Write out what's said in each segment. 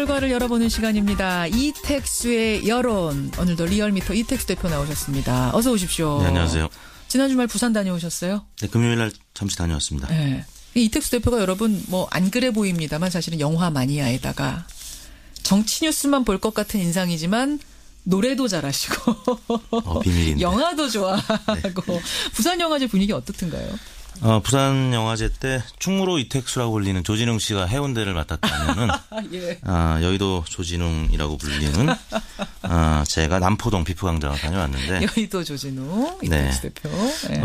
결과를 열어보는 시간입니다. 이택수의 여론. 오늘도 리얼미터 이택수 대표 나오셨습니다. 어서 오십시오. 네, 안녕하세요. 지난 주말 부산 다녀오셨어요? 네, 금요일 날 잠시 다녀왔습니다. 네. 이택수 대표가 여러분 안 그래 보입니다만 사실은 영화 마니아에다가 정치 뉴스만 볼 것 같은 인상이지만 노래도 잘하시고 비밀인데. 영화도 좋아하고 네. 부산 영화제 분위기 어떻든가요? 부산 영화제 때 충무로 이택수라고 불리는 조진웅 씨가 해운대를 맡았다면은 예. 여의도 조진웅이라고 불리는 제가 남포동 비프광장을 다녀왔는데 여의도 조진웅 이택수 네. 대표. 네.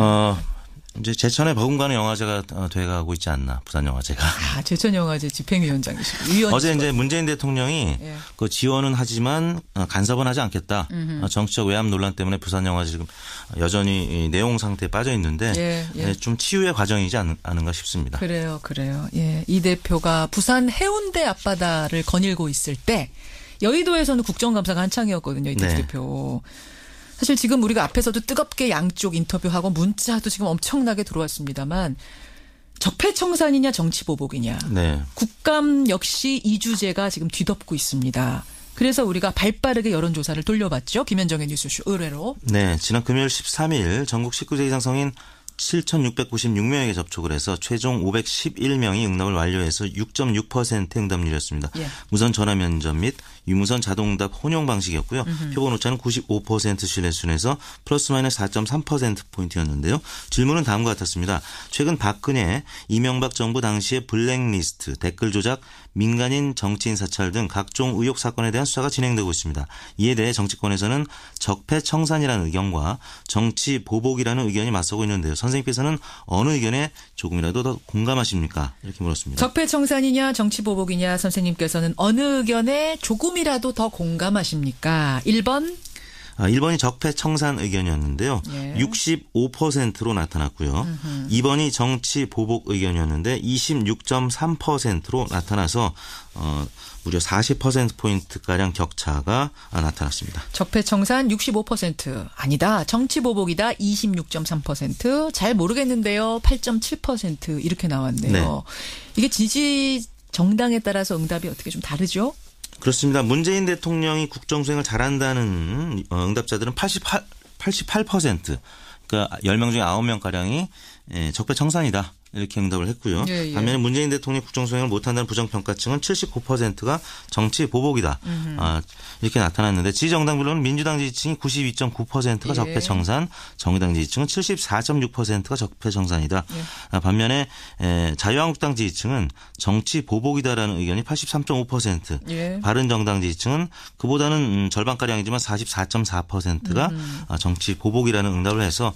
이제 제천에 버금가는 영화제가 돼가고 있지 않나 부산 영화제가. 제천 영화제 집행위원장이시고 어제 이제 문재인 대통령이 예. 그 지원은 하지만 간섭은 하지 않겠다. 정치적 외압 논란 때문에 부산 영화제 지금 여전히 내용 상태에 빠져 있는데 예. 좀 치유의 과정이지 않은가 싶습니다. 그래요. 예, 이 대표가 부산 해운대 앞바다를 거닐고 있을 때 여의도에서는 국정감사가 한창이었거든요. 이택수 대표. 사실 지금 우리가 앞에서도 뜨겁게 양쪽 인터뷰하고 문자도 지금 엄청나게 들어왔습니다만 적폐청산이냐 정치보복이냐. 네. 국감 역시 이 주제가 지금 뒤덮고 있습니다. 그래서 우리가 발빠르게 여론조사를 돌려봤죠. 김현정의 뉴스쇼 의뢰로. 네. 지난 금요일 13일 전국 19세 이상 성인 7,696명에게 접촉을 해서 최종 511명이 응답을 완료해서 6.6% 응답률이었습니다. 예. 무선 전화 면접 및 유무선 자동응답 혼용 방식이었고요. 표본 오차는 95% 신뢰 수준에서 플러스 마이너스 4.3%포인트였는데요. 질문은 다음과 같았습니다. 최근 박근혜, 이명박 정부 당시의 블랙리스트, 댓글 조작, 민간인 정치인 사찰 등 각종 의혹 사건에 대한 수사가 진행되고 있습니다. 이에 대해 정치권에서는 적폐청산이라는 의견과 정치보복이라는 의견이 맞서고 있는데요. 선생님께서는 어느 의견에 조금이라도 더 공감하십니까? 이렇게 물었습니다. 적폐청산이냐 정치보복이냐 선생님께서는 어느 의견에 조금이라도 더 공감하십니까? 1번. 1번이 적폐청산 의견이었는데요. 예. 65%로 나타났고요. 2번이 정치보복 의견이었는데 26.3%로 나타나서 무려 40%포인트가량 격차가 나타났습니다. 적폐청산 65% 아니다. 정치보복이다. 26.3% 잘 모르겠는데요. 8.7% 이렇게 나왔네요. 네. 이게 지지 정당에 따라서 응답이 어떻게 좀 다르죠? 그렇습니다. 문재인 대통령이 국정수행을 잘한다는 응답자들은 88%. 그러니까 10명 중에 9명가량이 적폐청산이다. 이렇게 응답을 했고요. 예. 반면에 문재인 대통령이 국정수행을 못한다는 부정평가층은 79%가 정치보복이다. 이렇게 나타났는데 지지정당별로는 민주당 지지층이 92.9%가 적폐청산, 정의당 지지층은 74.6%가 적폐청산이다. 반면에 자유한국당 지지층은 정치보복이다라는 의견이 83.5%, 바른정당 지지층은 그보다는 절반가량이지만 44.4%가 정치보복이라는 응답을 해서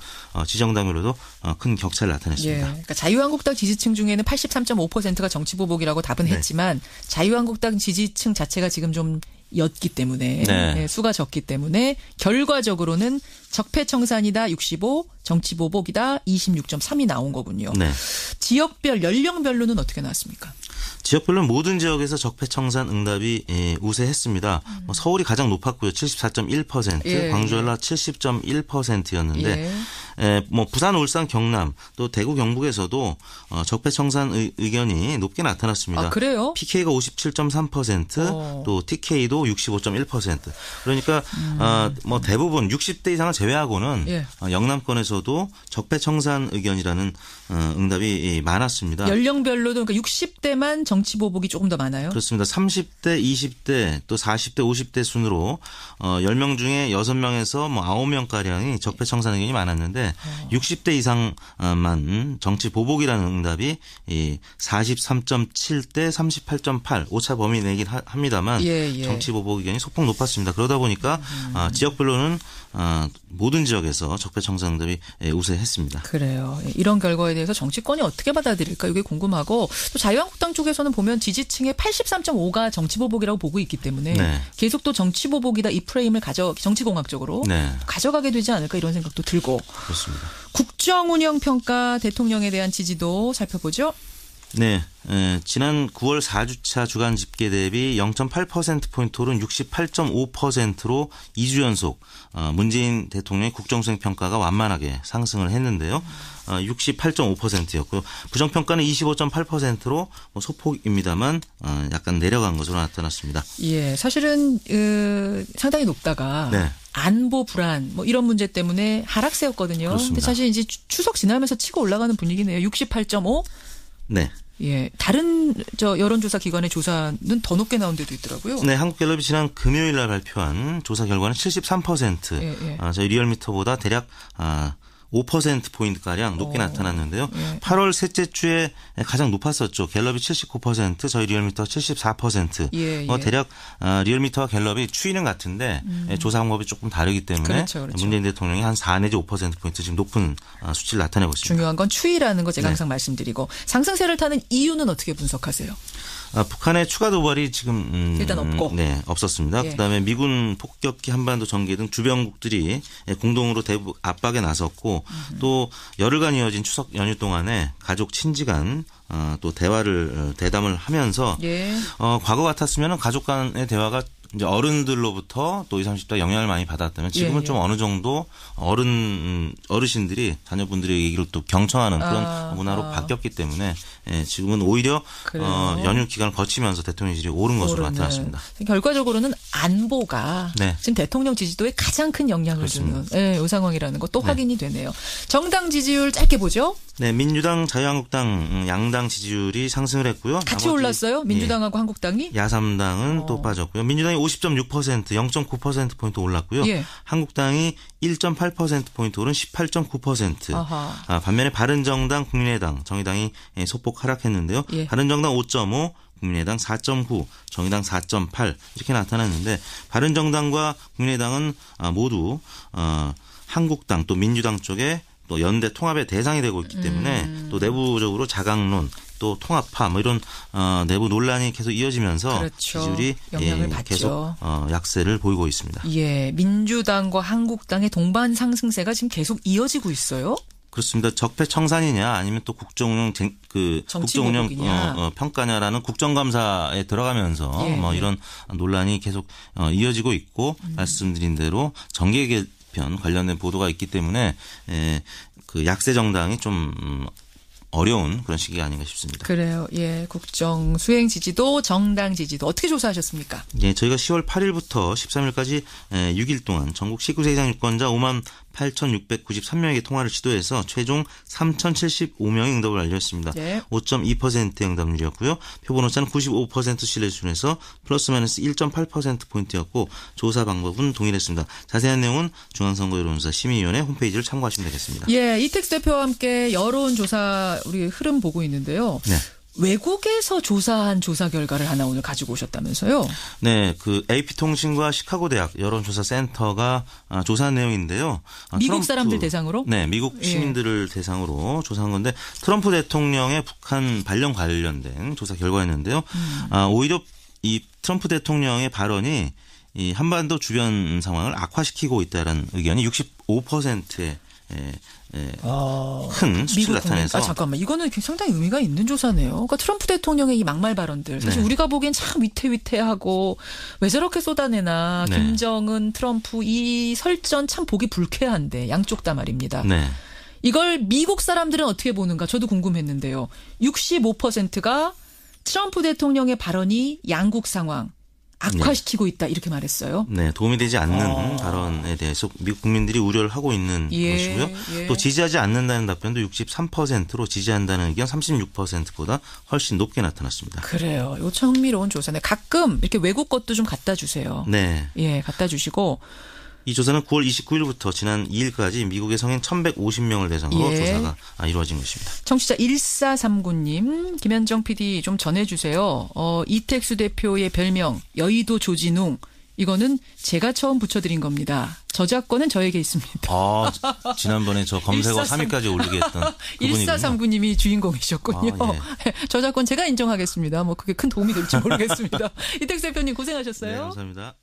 지정당별로도 큰 격차를 나타냈습니다. 그러니까 자유한국당 지지층 중에는 83.5%가 정치보복이라고 답은 했지만 자유한국당 지지층 자체가 지금 좀 였기 때문에 수가 적기 때문에 결과적으로는 적폐청산이다 65, 정치보복이다 26.3이 나온 거군요. 네. 지역별 연령별로는 어떻게 나왔습니까? 지역별로는 모든 지역에서 적폐청산 응답이 우세했습니다. 서울이 가장 높았고요. 74.1%, 광주 전라 70.1%였는데 부산, 울산, 경남 또 대구, 경북에서도 적폐청산 의견이 높게 나타났습니다. 아, 그래요? PK가 57.3%, 또 TK도 65.1%. 그러니까 대부분 60대 이상을 제외하고는 영남권에서도 적폐청산 의견이라는 응답이 많았습니다. 연령별로도 그러니까 60대만 정치보복이 조금 더 많아요? 그렇습니다. 30대, 20대 또 40대, 50대 순으로 10명 중에 6명에서 9명가량이 적폐청산 의견이 많았는데 60대 이상만 정치보복이라는 응답이 43.7대 38.8 오차 범위 내긴 합니다만 정치보복 의견이 소폭 높았습니다. 그러다 보니까 지역별로는 모든 지역에서 적폐청산 응답이 우세했습니다. 그래요. 이런 결과에 대해서 정치권이 어떻게 받아들일까 이게 궁금하고 또 자유한국당 쪽에서는 보면 지지층의 83.5가 정치보복이라고 보고 있기 때문에 계속 또 정치보복이다 이 프레임을 정치공학적으로 가져가게 되지 않을까 이런 생각도 들고. 그렇습니다. 국정운영평가 대통령에 대한 지지도 살펴보죠. 네. 지난 9월 4주차 주간 집계 대비 0.8%포인트 오른 68.5%로 2주 연속 문재인 대통령의 국정수행 평가가 완만하게 상승을 했는데요. 68.5%였고요. 부정평가는 25.8%로 소폭입니다만 약간 내려간 것으로 나타났습니다. 예, 사실은 상당히 높다가 네. 안보 불안 뭐 이런 문제 때문에 하락세였거든요. 그렇습니다. 근데 사실 이제 추석 지나면서 치고 올라가는 분위기네요. 68.5. 네. 예, 다른 여론조사 기관의 조사는 더 높게 나온 데도 있더라고요. 네, 한국갤럽이 지난 금요일 날 발표한 조사 결과는 73%. 예. 저희 리얼미터보다 대략 5%포인트가량 높게 나타났는데요. 예. 8월 셋째 주에 가장 높았었죠. 갤럽이 79%, 저희 리얼미터가 74%. 예. 대략 리얼미터와 갤럽이 추이는 같은데 조사 방법이 조금 다르기 때문에 그렇죠. 문재인 대통령이 한 4 내지 5%포인트 지금 높은 수치를 나타내고 있습니다. 중요한 건 추이라는 거 제가 네. 항상 말씀드리고 상승세를 타는 이유는 어떻게 분석하세요? 북한의 추가 도발이 지금 일단 없고. 네, 없었습니다. 예. 그다음에 미군 폭격기 한반도 전개 등 주변국들이 공동으로 대북 압박에 나섰고 또 열흘간 이어진 추석 연휴 동안에 가족 친지 간 또 대담을 하면서 예. 과거 같았으면 가족 간의 대화가 이제 어른들로부터 또 20, 30대 영향을 많이 받았다면 지금은 예. 좀 어느 정도 어르신들이 자녀분들의 얘기를 또 경청하는 그런 문화로 바뀌었기 때문에 지금은 오히려 연휴 기간을 거치면서 대통령실이 오른 것으로 나타났습니다. 결과적으로는 안보가 네. 지금 대통령 지지도에 가장 큰 영향을 주는 이 상황이라는 것도 확인이 되네요. 정당 지지율 짧게 보죠. 네, 민주당, 자유한국당 양당 지지율이 상승을 했고요. 같이 올랐어요. 민주당하고 한국당이. 야삼당은 또 빠졌고요. 민주당이 50.6%, 0.9%포인트 올랐고요. 예. 한국당이 1.8%포인트 오른 18.9%. 반면에 바른정당, 국민의당, 정의당이 소폭 하락했는데요. 예. 바른정당 5.5, 국민의당 4.9, 정의당 4.8 이렇게 나타났는데 바른정당과 국민의당은 모두 한국당 또 민주당 쪽에 또 연대 통합의 대상이 되고 있기 때문에 또 내부적으로 자강론 또 통합파 뭐 이런 내부 논란이 계속 이어지면서 그렇죠. 지지율이 영향을 받죠. 계속 약세를 보이고 있습니다. 예, 민주당과 한국당의 동반 상승세가 지금 계속 이어지고 있어요. 그렇습니다. 적폐청산이냐 아니면 또 국정운영 국정운영 평가냐라는 국정감사에 들어가면서 뭐 이런 논란이 계속 이어지고 있고 말씀드린 대로 정계 개편 관련된 보도가 있기 때문에 그 약세 정당이 좀 어려운 그런 시기가 아닌가 싶습니다. 그래요. 예, 국정 수행 지지도 정당 지지도 어떻게 조사하셨습니까? 예, 저희가 10월 8일부터 13일까지 6일 동안 전국 19세 이상 유권자 58,693명에게 통화를 시도해서 최종 3,075명의 응답을 완료했습니다. 네. 5.2%의 응답률이었고요. 표본오차는 95% 신뢰 수준에서 플러스 마이너스 1.8%포인트였고 조사 방법은 동일했습니다. 자세한 내용은 중앙선거여론조사 심의위원회 홈페이지를 참고하시면 되겠습니다. 예, 이택수 대표와 함께 여론조사 우리 흐름 보고 있는데요. 네. 외국에서 조사한 조사 결과를 하나 오늘 가지고 오셨다면서요? 네, 그 AP통신과 시카고 대학 여론조사 센터가 조사한 내용인데요. 미국 사람들 대상으로? 네, 미국 시민들을 대상으로 조사한 건데 트럼프 대통령의 북한 발령 관련된 조사 결과였는데요. 오히려 이 트럼프 대통령의 발언이 이 한반도 주변 상황을 악화시키고 있다는 의견이 65%의 큰 수치를 나타내서 잠깐만 이거는 상당히 의미가 있는 조사네요. 그러니까 트럼프 대통령의 이 막말 발언들 사실 우리가 보기엔 참 위태위태하고 왜 저렇게 쏟아내나 김정은 트럼프 이 설전 참 보기 불쾌한데 양쪽 다 말입니다. 네. 이걸 미국 사람들은 어떻게 보는가 저도 궁금했는데요. 65%가 트럼프 대통령의 발언이 양국 상황 악화시키고 있다 이렇게 말했어요. 네, 도움이 되지 않는 발언에 대해서 미국 국민들이 우려를 하고 있는 것이고요. 또 지지하지 않는다는 답변도 63%로 지지한다는 의견 36%보다 훨씬 높게 나타났습니다. 그래요. 이거 참 흥미로운 조사네. 가끔 이렇게 외국 것도 좀 갖다 주세요. 네. 예, 갖다 주시고. 이 조사는 9월 29일부터 지난 2일까지 미국의 성인 1,150명을 대상으로 조사가 이루어진 것입니다. 청취자 1439님, 김현정 PD 좀 전해주세요. 이택수 대표의 별명 여의도 조진웅. 이거는 제가 처음 붙여드린 겁니다. 저작권은 저에게 있습니다. 지난번에 저 검색어 3위까지 올리게 했던 그분이군요. 1439님이 주인공이셨군요. 저작권 제가 인정하겠습니다. 뭐 그게 큰 도움이 될지 모르겠습니다. 이택수 대표님 고생하셨어요. 네, 감사합니다.